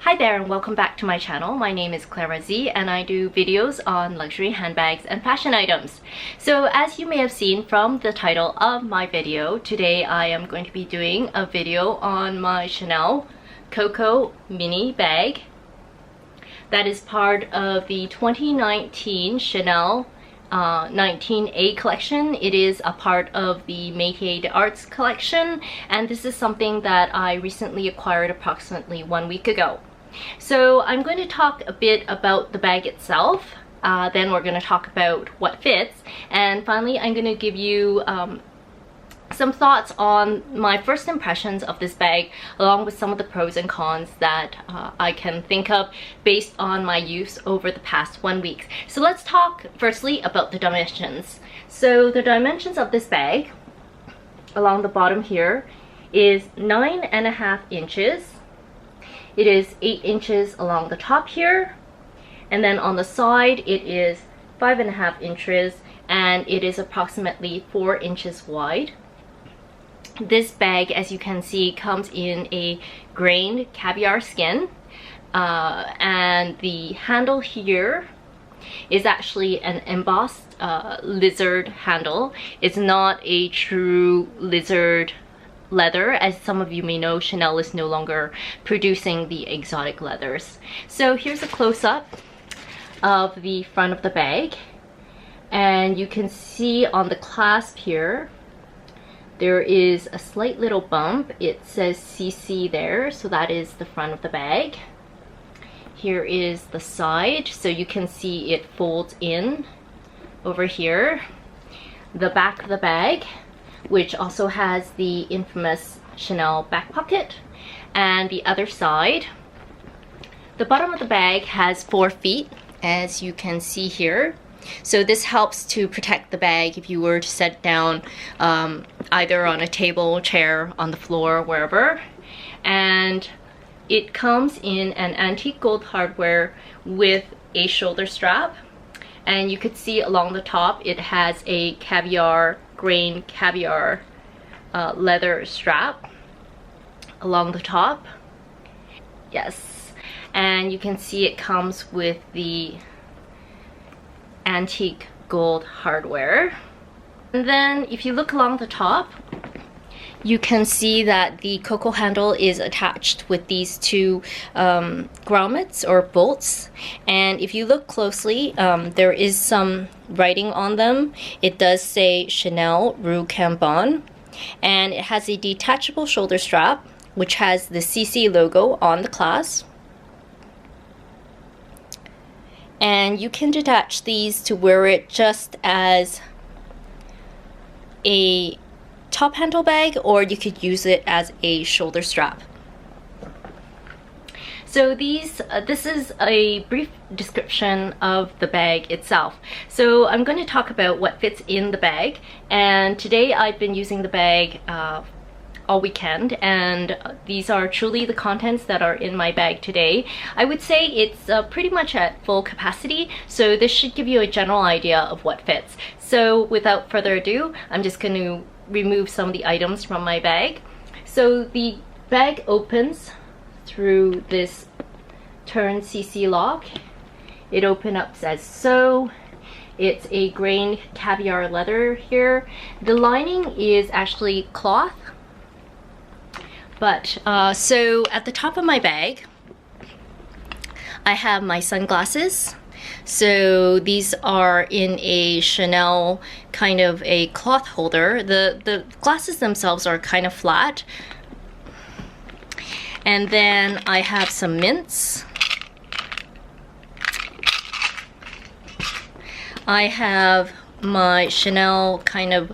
Hi there and welcome back to my channel. My name is Clara Z and I do videos on luxury handbags and fashion items. So as you may have seen from the title of my video, today I am going to be doing a video on my Chanel CoCo mini bag that is part of the 2019 Chanel 19A collection. It is a part of the Métier d'Arts collection, and this is something that I recently acquired approximately 1 week ago. So I'm going to talk a bit about the bag itself, then we're going to talk about what fits, and finally I'm going to give you some thoughts on my first impressions of this bag, along with some of the pros and cons that I can think of based on my use over the past 1 week. So let's talk firstly about the dimensions. So the dimensions of this bag along the bottom here is 9.5 inches. It is 8 inches along the top here, and then on the side it is 5.5 inches, and it is approximately 4 inches wide. This bag, as you can see, comes in a grained caviar skin, and the handle here is actually an embossed lizard handle. It's not a true lizard leather. As some of you may know, Chanel is no longer producing the exotic leathers. So here's a close-up of the front of the bag, and you can see on the clasp here there is a slight little bump. It says CC there, so that is the front of the bag. Here is the side, so you can see it folds in over here. The back of the bag, which also has the infamous Chanel back pocket, and the other side. The bottom of the bag has 4 feet, as you can see here. So this helps to protect the bag if you were to set it down either on a table, chair, on the floor, wherever. And it comes in an antique gold hardware with a shoulder strap. And you could see along the top it has a grain caviar leather strap along the top. Yes, and you can see it comes with the antique gold hardware. And then if you look along the top, you can see that the CoCo handle is attached with these two grommets or bolts, and if you look closely, there is some writing on them. It does say Chanel Rue Cambon, and it has a detachable shoulder strap which has the CC logo on the clasp. And you can detach these to wear it just as a top handle bag, or you could use it as a shoulder strap. So this is a brief description of the bag itself. So I'm going to talk about what fits in the bag, and today I've been using the bag all weekend, and these are truly the contents that are in my bag today. I would say it's pretty much at full capacity, so this should give you a general idea of what fits. So without further ado, I'm just going to remove some of the items from my bag. So the bag opens through this turn CC lock. It opens up as so. It's a grain caviar leather here. The lining is actually cloth. But so at the top of my bag, I have my sunglasses. So these are in a Chanel kind of a cloth holder. The glasses themselves are kind of flat. And then I have some mints. I have my Chanel kind of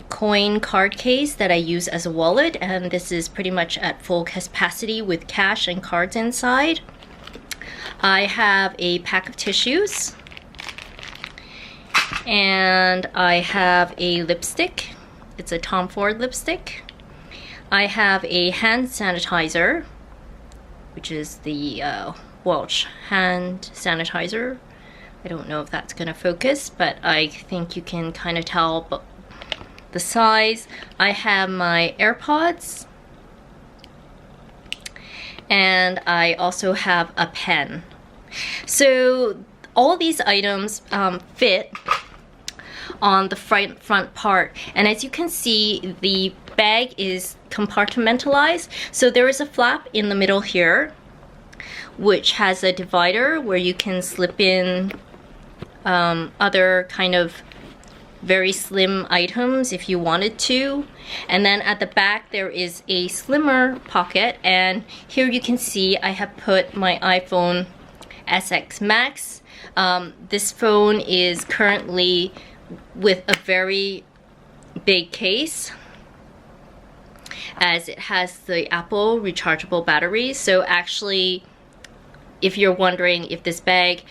coin card case that I use as a wallet, and this is pretty much at full capacity with cash and cards inside. I have a pack of tissues, and I have a lipstick. It's a Tom Ford lipstick. I have a hand sanitizer, which is the Welch hand sanitizer. I don't know if that's gonna focus, but I think you can kind of tell the size. I have my AirPods, and I also have a pen. So all these items fit on the front part, and as you can see, the bag is compartmentalized. So there is a flap in the middle here, which has a divider where you can slip in other kind of very slim items if you wanted to. And then at the back there is a slimmer pocket, and here you can see I have put my iPhone SX Max. This phone is currently with a very big case, as it has the Apple rechargeable batteries. So actually, if you're wondering if this bag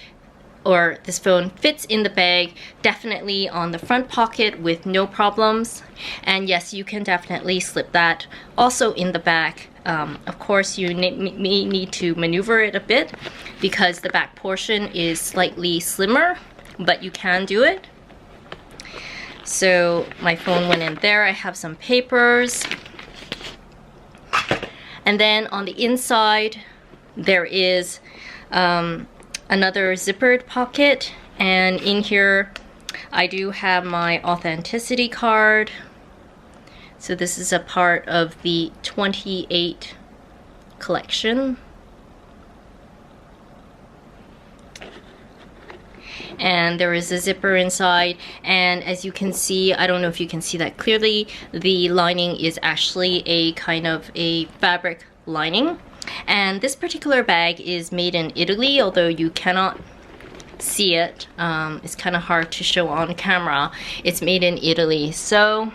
or this phone fits in the bag, definitely on the front pocket with no problems. And yes, you can definitely slip that also in the back. Of course, you may need to maneuver it a bit because the back portion is slightly slimmer, but you can do it. So my phone went in there. I have some papers. And then on the inside, there is another zippered pocket, and in here I do have my authenticity card. So this is a part of the 28 collection. And there is a zipper inside, and as you can see, I don't know if you can see that clearly, the lining is actually a kind of a fabric lining. And this particular bag is made in Italy, although you cannot see it. It's kind of hard to show on camera. It's made in Italy. So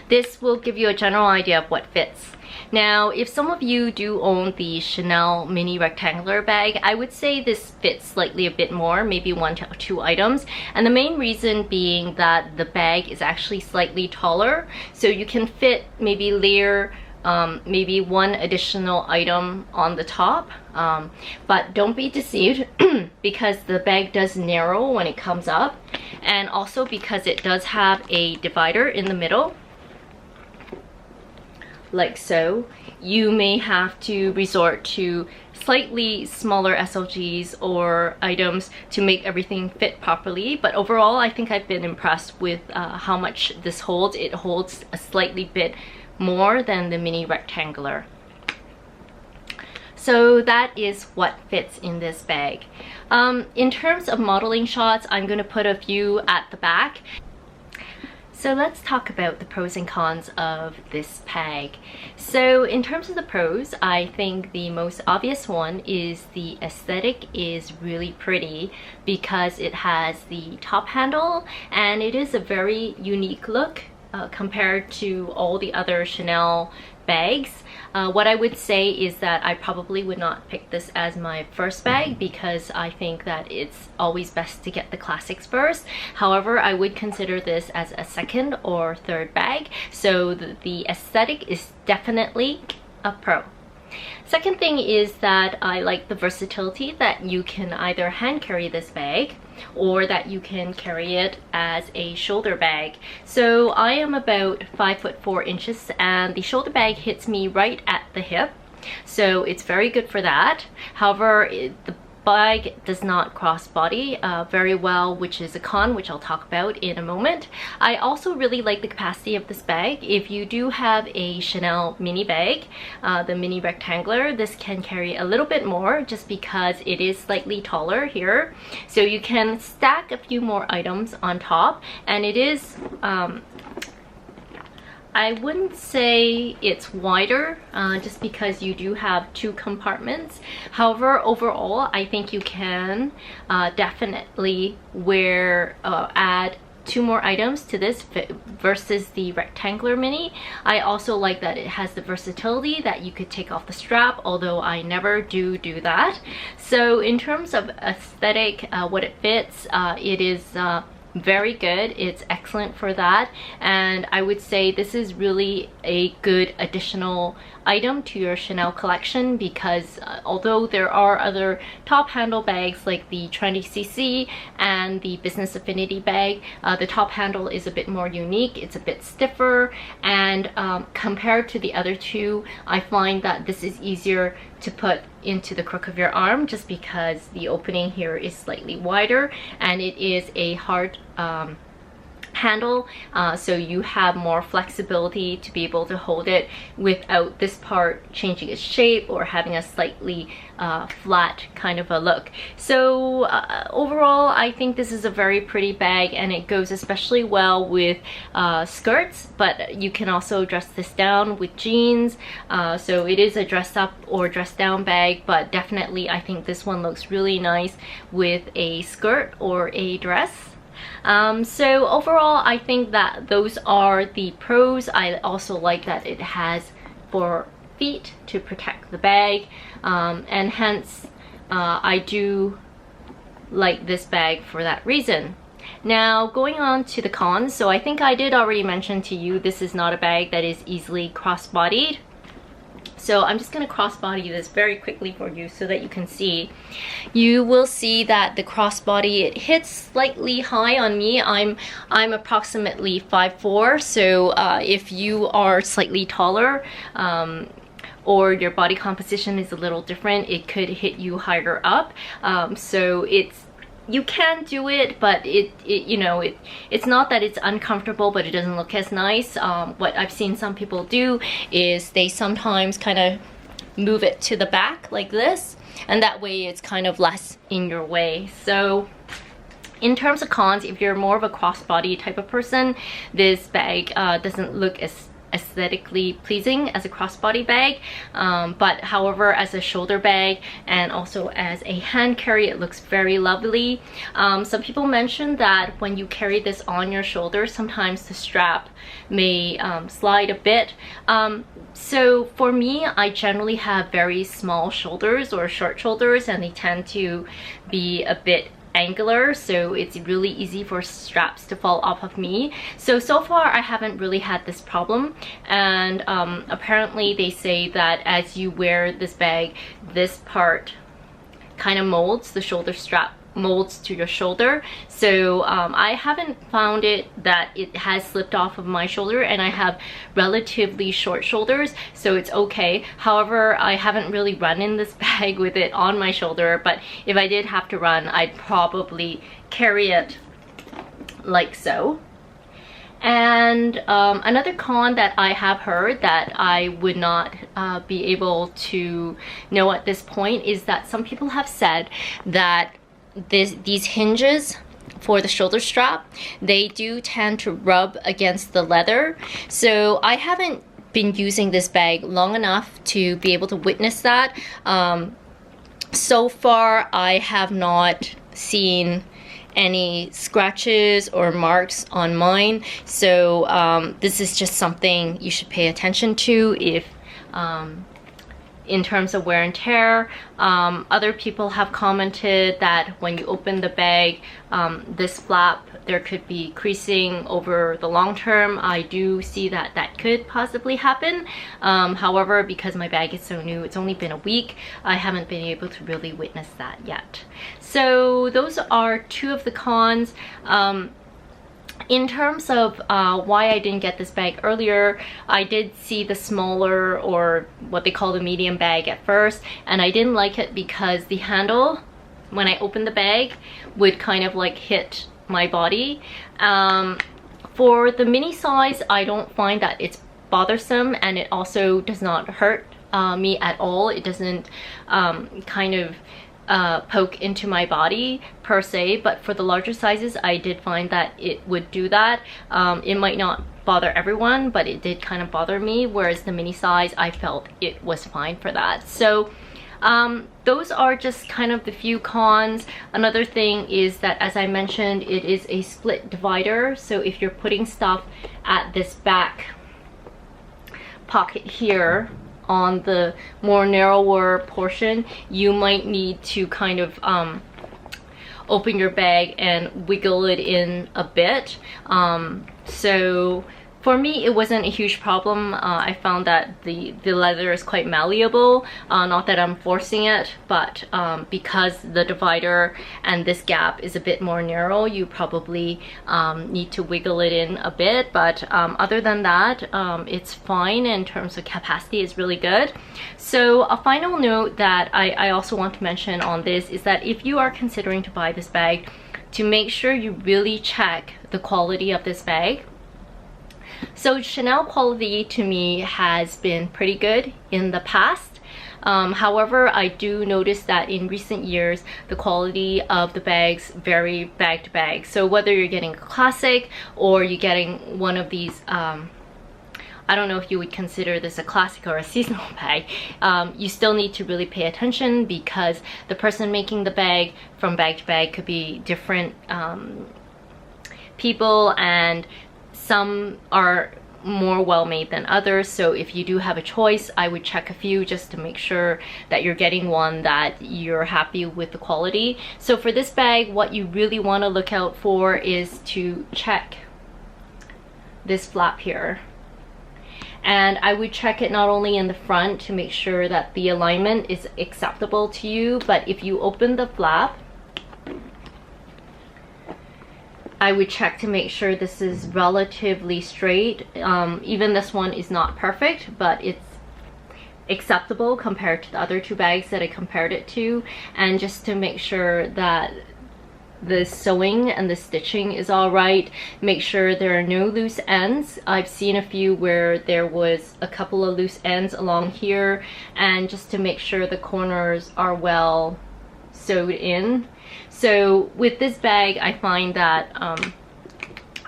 this will give you a general idea of what fits. Now, if some of you do own the Chanel mini rectangular bag, I would say this fits slightly a bit more, maybe 1 to 2 items. And the main reason being that the bag is actually slightly taller, so you can fit maybe layer maybe 1 additional item on the top, but don't be deceived because the bag does narrow when it comes up, and also because it does have a divider in the middle, like so. You may have to resort to slightly smaller SLGs or items to make everything fit properly, but overall I think I've been impressed with how much this holds. It holds a slightly bit more than the mini rectangular. So that is what fits in this bag. In terms of modeling shots, I'm going to put a few at the back. So let's talk about the pros and cons of this bag. So in terms of the pros, I think the most obvious one is the aesthetic is really pretty because it has the top handle, and it is a very unique look compared to all the other Chanel bags. What I would say is that I probably would not pick this as my first bag because I think that it's always best to get the classics first. However, I would consider this as a second or third bag. So the aesthetic is definitely a pro. Second thing is that I like the versatility that you can either hand carry this bag or that you can carry it as a shoulder bag. So I am about 5'4" and the shoulder bag hits me right at the hip, so it's very good for that. However, the bag does not cross body very well, which is a con, which I'll talk about in a moment. I also really like the capacity of this bag. If you do have a Chanel mini bag, the mini rectangular, this can carry a little bit more just because it is slightly taller here. So you can stack a few more items on top, and it is I wouldn't say it's wider just because you do have 2 compartments. However, overall, I think you can definitely add 2 more items to this versus the rectangular mini. I also like that it has the versatility that you could take off the strap, although I never do that. So in terms of aesthetic, what it fits, it is very good. It's excellent for that, and I would say this is really a good additional item to your Chanel collection, because although there are other top handle bags like the Trendy CC and the Business Affinity bag, the top handle is a bit more unique. It's a bit stiffer, and compared to the other two, I find that this is easier to put into the crook of your arm, just because the opening here is slightly wider, and it is a hard handle, so you have more flexibility to be able to hold it without this part changing its shape or having a slightly flat kind of a look. So overall, I think this is a very pretty bag, and it goes especially well with skirts, but you can also dress this down with jeans, so it is a dress up or dress down bag, but definitely I think this one looks really nice with a skirt or a dress. So overall, I think that those are the pros. I also like that it has 4 feet to protect the bag, and hence I do like this bag for that reason. Now going on to the cons, so I think I did already mention to you this is not a bag that is easily cross-bodied. So I'm just going to crossbody this very quickly for you so that you can see. You will see that the crossbody, it hits slightly high on me. I'm approximately 5'4", so if you are slightly taller, or your body composition is a little different, it could hit you higher up. So you can do it, but it's not that it's uncomfortable, but it doesn't look as nice. What I've seen some people do is they sometimes kind of move it to the back like this, and that way it's kind of less in your way. So in terms of cons, if you're more of a crossbody type of person, this bag doesn't look as aesthetically pleasing as a crossbody bag, but however, as a shoulder bag and also as a hand carry, it looks very lovely. Some people mentioned that when you carry this on your shoulder, sometimes the strap may slide a bit. So for me, I generally have very small shoulders or short shoulders, and they tend to be a bit angular, so it's really easy for straps to fall off of me. So far I haven't really had this problem, and apparently they say that as you wear this bag, this part kind of molds, the shoulder strap molds to your shoulder. So I haven't found it that it has slipped off of my shoulder, and I have relatively short shoulders, so it's okay. However, I haven't really run in this bag with it on my shoulder, but if I did have to run, I'd probably carry it like so. And another con that I have heard that I would not be able to know at this point is that some people have said that these hinges for the shoulder strap, they do tend to rub against the leather. So I haven't been using this bag long enough to be able to witness that. So far I have not seen any scratches or marks on mine, so this is just something you should pay attention to if in terms of wear and tear. Other people have commented that when you open the bag, this flap, there could be creasing over the long term. I do see that that could possibly happen. However, because my bag is so new, it's only been a week, I haven't been able to really witness that yet. So those are 2 of the cons. In terms of why I didn't get this bag earlier, I did see the smaller, or what they call the medium bag at first, and I didn't like it because the handle, when I opened the bag, would kind of like hit my body. For the mini size, I don't find that it's bothersome, and it also does not hurt me at all. It doesn't kind of poke into my body per se, but for the larger sizes I did find that it would do that. It might not bother everyone, but it did kind of bother me, whereas the mini size, I felt it was fine for that. So those are just kind of the few cons. Another thing is that, as I mentioned, it is a split divider, so if you're putting stuff at this back pocket here on the more narrower portion, you might need to kind of open your bag and wiggle it in a bit. So for me, it wasn't a huge problem. I found that the leather is quite malleable. Not that I'm forcing it, but because the divider and this gap is a bit more narrow, you probably need to wiggle it in a bit. But other than that, it's fine in terms of capacity. It's really good. So a final note that I also want to mention on this is that if you are considering to buy this bag, to make sure you really check the quality of this bag. So Chanel quality to me has been pretty good in the past. However, I do notice that in recent years, the quality of the bags vary bag to bag. So whether you're getting a classic or you're getting one of these, I don't know if you would consider this a classic or a seasonal bag, you still need to really pay attention because the person making the bag from bag to bag could be different people, and some are more well made than others. So if you do have a choice, I would check a few just to make sure that you're getting one that you're happy with the quality. So for this bag, what you really want to look out for is to check this flap here. And I would check it not only in the front to make sure that the alignment is acceptable to you, but if you open the flap, I would check to make sure this is relatively straight. Even this one is not perfect, but it's acceptable compared to the other two bags that I compared it to. And just to make sure that the sewing and the stitching is all right, make sure there are no loose ends. I've seen a few where there was a couple of loose ends along here, and just to make sure the corners are well sewed in. So with this bag, I find that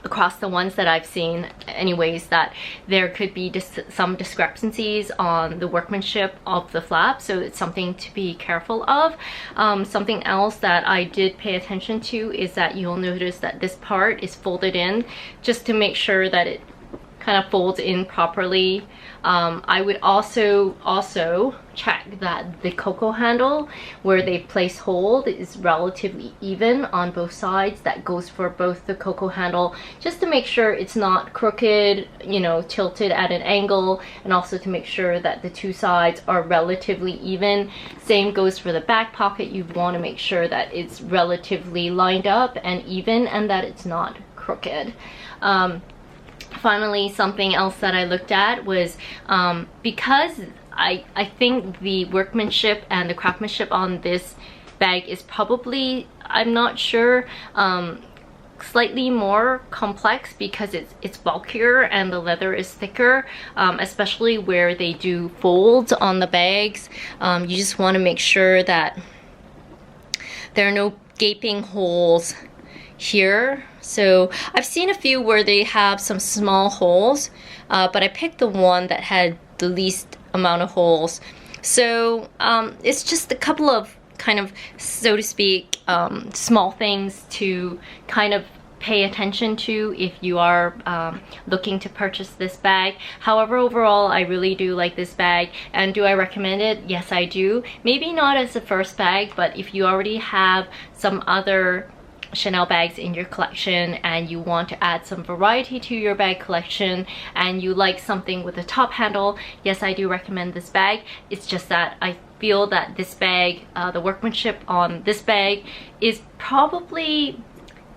across the ones that I've seen anyways, that there could be some discrepancies on the workmanship of the flap, so it's something to be careful of. Something else that I did pay attention to is that you'll notice that this part is folded in, just to make sure that it kind of folds in properly. I would also check that the CoCo handle where they place hold is relatively even on both sides. That goes for both the CoCo handle, just to make sure it's not crooked, you know, tilted at an angle, and also to make sure that the two sides are relatively even. Same goes for the back pocket. You want to make sure that it's relatively lined up and even, and that it's not crooked. Finally, something else that I looked at was because I think the workmanship and the craftsmanship on this bag is probably, I'm not sure, slightly more complex because it's bulkier and the leather is thicker, especially where they do folds on the bags. You just want to make sure that there are no gaping holes here. So I've seen a few where they have some small holes, but I picked the one that had the least amount of holes. So it's just a couple of kind of, so to speak, small things to kind of pay attention to if you are looking to purchase this bag. However, overall, I really do like this bag. And do I recommend it? Yes, I do. Maybe not as the first bag, but if you already have some other Chanel bags in your collection and you want to add some variety to your bag collection and you like something with a top handle, yes, I do recommend this bag. It's just that I feel that this bag, the workmanship on this bag is probably,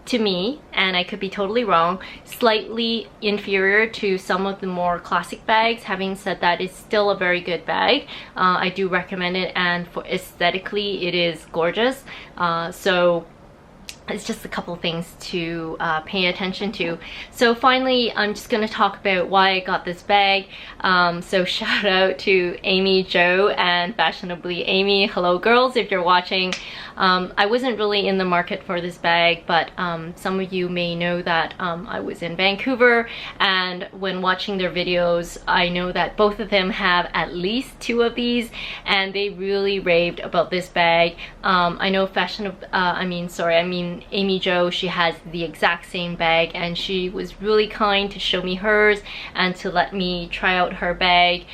to me, and I could be totally wrong, slightly inferior to some of the more classic bags. Having said that, it's still a very good bag. I do recommend it, and for aesthetically it is gorgeous. So it's just a couple things to pay attention to. So finally, I'm just going to talk about why I got this bag. So shout out to Aimee, Joe, and Fashionably Aimee. Hello girls, if you're watching. I wasn't really in the market for this bag, but some of you may know that I was in Vancouver, and when watching their videos, I know that both of them have at least 2 of these, and they really raved about this bag. I know and Aimee Jo, she has the exact same bag, and she was really kind to show me hers and to let me try out her bag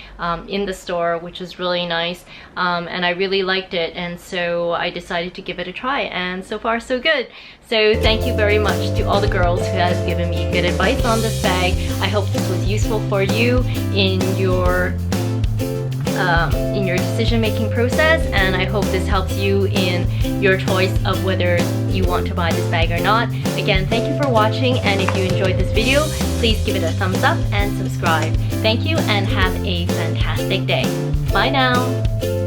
in the store, which is really nice. And I really liked it, and so I decided to give it a try, and so far so good. So thank you very much to all the girls who has given me good advice on this bag. I hope this was useful for you in your decision-making process, and I hope this helps you in your choice of whether you want to buy this bag or not. Again, thank you for watching, and if you enjoyed this video, please give it a thumbs up and subscribe. Thank you, and have a fantastic day. Bye now!